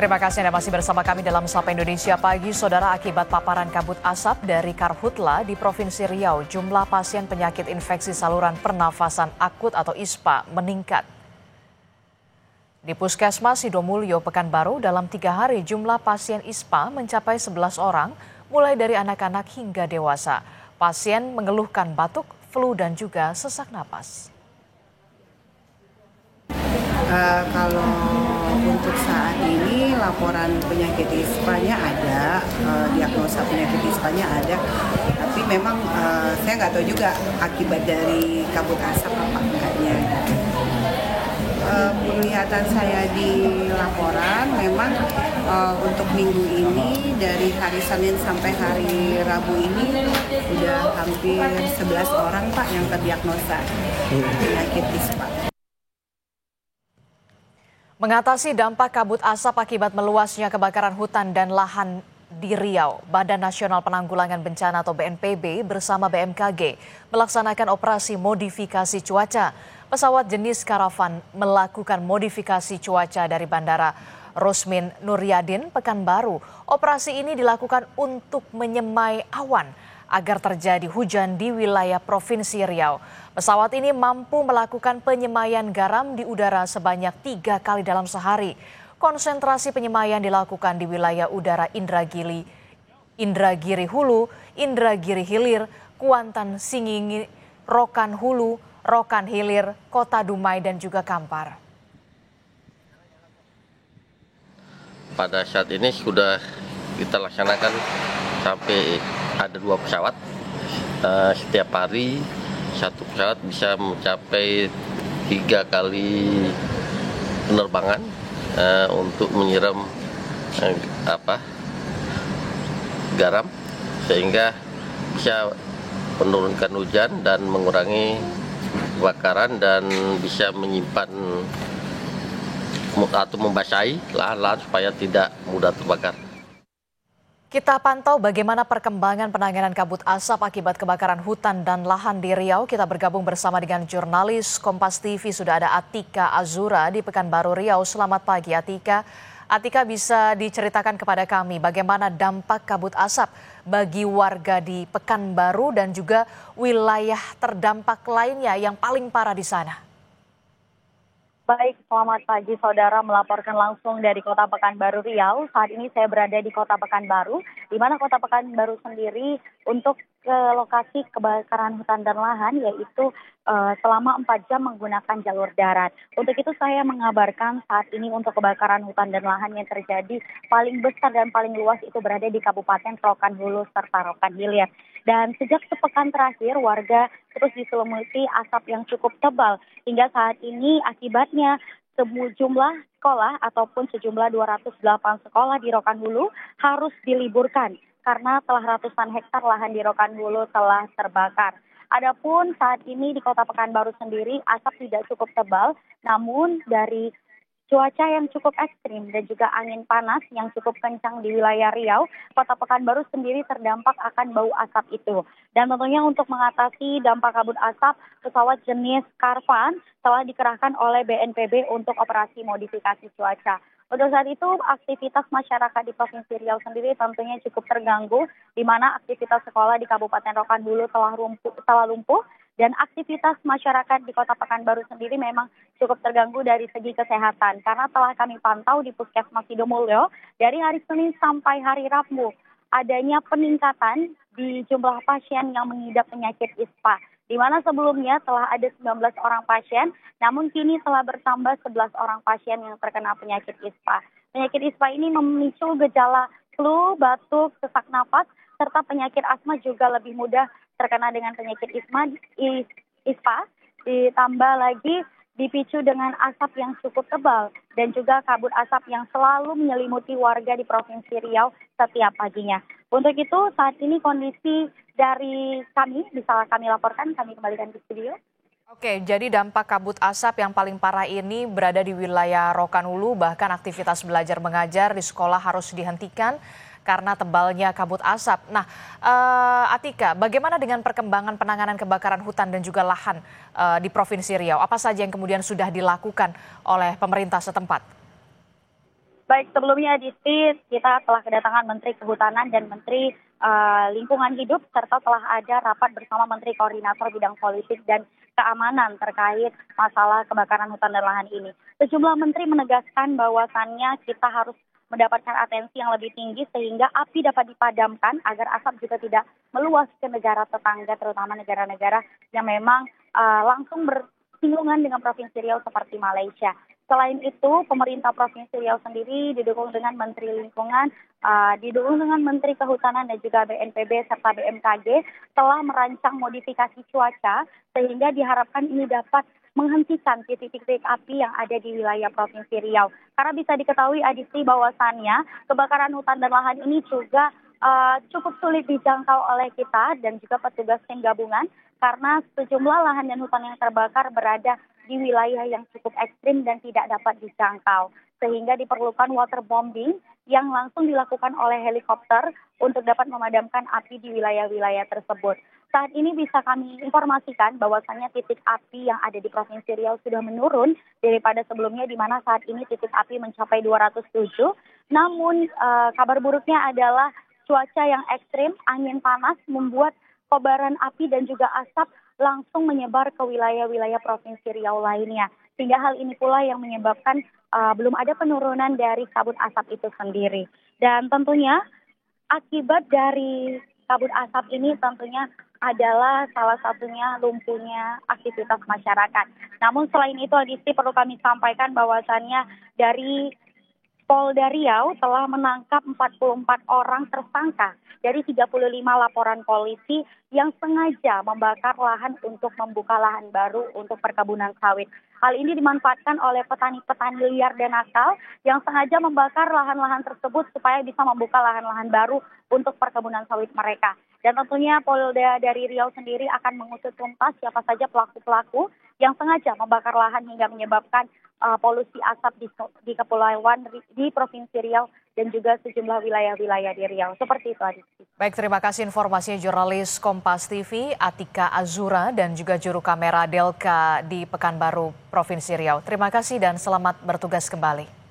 Terima kasih Anda masih bersama kami dalam Sapa Indonesia Pagi. Saudara, akibat paparan kabut asap dari Karhutla di Provinsi Riau, jumlah pasien penyakit infeksi saluran pernafasan akut atau ISPA meningkat. Di Puskesmas Sidomulyo, Pekanbaru, dalam 3 hari jumlah pasien ISPA mencapai 11 orang, mulai dari anak-anak hingga dewasa. Pasien mengeluhkan batuk, flu, dan juga sesak napas. Kalau untuk saat ini laporan penyakit ISPA-nya ada, diagnosa penyakit ISPA-nya ada, tapi memang saya nggak tahu juga akibat dari kabut asap apa enggaknya. Penglihatan saya di laporan memang untuk minggu ini dari hari Senin sampai hari Rabu ini udah hampir 11 orang Pak yang terdiagnosa penyakit ISPA. Mengatasi dampak kabut asap akibat meluasnya kebakaran hutan dan lahan di Riau, Badan Nasional Penanggulangan Bencana atau BNPB bersama BMKG melaksanakan operasi modifikasi cuaca. Pesawat jenis Karavan melakukan modifikasi cuaca dari Bandara Rosmin Nuryadin, Pekanbaru. Operasi ini dilakukan untuk menyemai awan agar terjadi hujan di wilayah Provinsi Riau. Pesawat ini mampu melakukan penyemaian garam di udara sebanyak 3 kali dalam sehari. Konsentrasi penyemaian dilakukan di wilayah udara Indragiri Hulu, Indragiri Hilir, Kuantan Singingi, Rokan Hulu, Rokan Hilir, Kota Dumai, dan juga Kampar. Pada saat ini sudah kita laksanakan sampai ada 2 pesawat. Setiap hari satu pesawat bisa mencapai 3 kali penerbangan untuk menyiram garam sehingga bisa menurunkan hujan dan mengurangi kebakaran dan bisa menyimpan atau membasahi lahan-lahan supaya tidak mudah terbakar. Kita pantau bagaimana perkembangan penanganan kabut asap akibat kebakaran hutan dan lahan di Riau. Kita bergabung bersama dengan jurnalis Kompas TV. Sudah ada Atika Azura di Pekanbaru Riau. Selamat pagi Atika. Atika, bisa diceritakan kepada kami bagaimana dampak kabut asap bagi warga di Pekanbaru dan juga wilayah terdampak lainnya yang paling parah di sana? Baik, selamat pagi saudara, melaporkan langsung dari Kota Pekanbaru Riau. Saat ini saya berada di Kota Pekanbaru, di mana Kota Pekanbaru sendiri untuk ke lokasi kebakaran hutan dan lahan yaitu selama 4 jam menggunakan jalur darat. Untuk itu saya mengabarkan saat ini untuk kebakaran hutan dan lahan yang terjadi paling besar dan paling luas itu berada di Kabupaten Rokan Hulu serta Rokan Hilir. Dan sejak sepekan terakhir warga terus diselimuti asap yang cukup tebal. Hingga saat ini akibatnya sejumlah sekolah ataupun sejumlah 208 sekolah di Rokan Hulu harus diliburkan karena telah ratusan hektar lahan di Rokan Hulu telah terbakar. Adapun saat ini di Kota Pekanbaru sendiri asap tidak cukup tebal, namun dari cuaca yang cukup ekstrim dan juga angin panas yang cukup kencang di wilayah Riau, Kota Pekanbaru sendiri terdampak akan bau asap itu. Dan tentunya untuk mengatasi dampak kabut asap, pesawat jenis Karavan telah dikerahkan oleh BNPB untuk operasi modifikasi cuaca. Untuk saat itu, aktivitas masyarakat di Provinsi Riau sendiri tentunya cukup terganggu, di mana aktivitas sekolah di Kabupaten Rokan Hulu telah lumpuh, dan aktivitas masyarakat di Kota Pekanbaru sendiri memang cukup terganggu dari segi kesehatan. Karena telah kami pantau di Puskesmas Sidomulyo, dari hari Senin sampai hari Rabu, adanya peningkatan di jumlah pasien yang mengidap penyakit ISPA. Di mana sebelumnya telah ada 19 orang pasien, namun kini telah bertambah 11 orang pasien yang terkena penyakit ISPA. Penyakit ISPA ini memicu gejala flu, batuk, sesak napas, serta penyakit asma juga lebih mudah terkena dengan penyakit ISPA, ditambah lagi dipicu dengan asap yang cukup tebal dan juga kabut asap yang selalu menyelimuti warga di Provinsi Riau setiap paginya. Untuk itu saat ini kondisi dari kami bisa kami laporkan, kami kembalikan di studio. Oke, jadi dampak kabut asap yang paling parah ini berada di wilayah Rokan Hulu, bahkan aktivitas belajar mengajar di sekolah harus dihentikan karena tebalnya kabut asap. Nah, Atika, bagaimana dengan perkembangan penanganan kebakaran hutan dan juga lahan di Provinsi Riau? Apa saja yang kemudian sudah dilakukan oleh pemerintah setempat? Baik, sebelumnya Disti, kita telah kedatangan Menteri Kehutanan dan Menteri Lingkungan Hidup, serta telah ada rapat bersama Menteri Koordinator Bidang Politik dan Keamanan terkait masalah kebakaran hutan dan lahan ini. Sejumlah menteri menegaskan bahwasannya kita harus mendapatkan atensi yang lebih tinggi sehingga api dapat dipadamkan agar asap juga tidak meluas ke negara tetangga, terutama negara-negara yang memang langsung bersinggungan dengan Provinsi Riau seperti Malaysia. Selain itu, pemerintah Provinsi Riau sendiri didukung dengan Menteri Lingkungan, didukung dengan Menteri Kehutanan dan juga BNPB serta BMKG telah merancang modifikasi cuaca sehingga diharapkan ini dapat menghentikan titik-titik api yang ada di wilayah Provinsi Riau. Karena bisa diketahui Adisti bahwasannya kebakaran hutan dan lahan ini juga cukup sulit dijangkau oleh kita dan juga petugas tim gabungan karena sejumlah lahan dan hutan yang terbakar berada di wilayah yang cukup ekstrim dan tidak dapat dijangkau. Sehingga diperlukan waterbombing yang langsung dilakukan oleh helikopter untuk dapat memadamkan api di wilayah-wilayah tersebut. Saat ini bisa kami informasikan bahwasannya titik api yang ada di Provinsi Riau sudah menurun daripada sebelumnya di mana saat ini titik api mencapai 207. Namun kabar buruknya adalah cuaca yang ekstrim, angin panas membuat kobaran api dan juga asap langsung menyebar ke wilayah-wilayah Provinsi Riau lainnya. Sehingga hal ini pula yang menyebabkan belum ada penurunan dari kabut asap itu sendiri. Dan tentunya akibat dari kabut asap ini tentunya adalah salah satunya lumpuhnya aktivitas masyarakat. Namun selain itu Adisti perlu kami sampaikan bahwasannya dari Polda Riau telah menangkap 44 orang tersangka dari 35 laporan polisi yang sengaja membakar lahan untuk membuka lahan baru untuk perkebunan sawit. Hal ini dimanfaatkan oleh petani-petani liar dan nakal yang sengaja membakar lahan-lahan tersebut supaya bisa membuka lahan-lahan baru untuk perkebunan sawit mereka. Dan tentunya Polda dari Riau sendiri akan mengusut tuntas siapa saja pelaku-pelaku yang sengaja membakar lahan hingga menyebabkan polusi asap di kepulauan di Provinsi Riau dan juga sejumlah wilayah-wilayah di Riau. Seperti itu, Adisti. Baik, terima kasih informasinya jurnalis Kompas TV Atika Azura dan juga juru kamera Delka di Pekanbaru, Provinsi Riau. Terima kasih dan selamat bertugas kembali.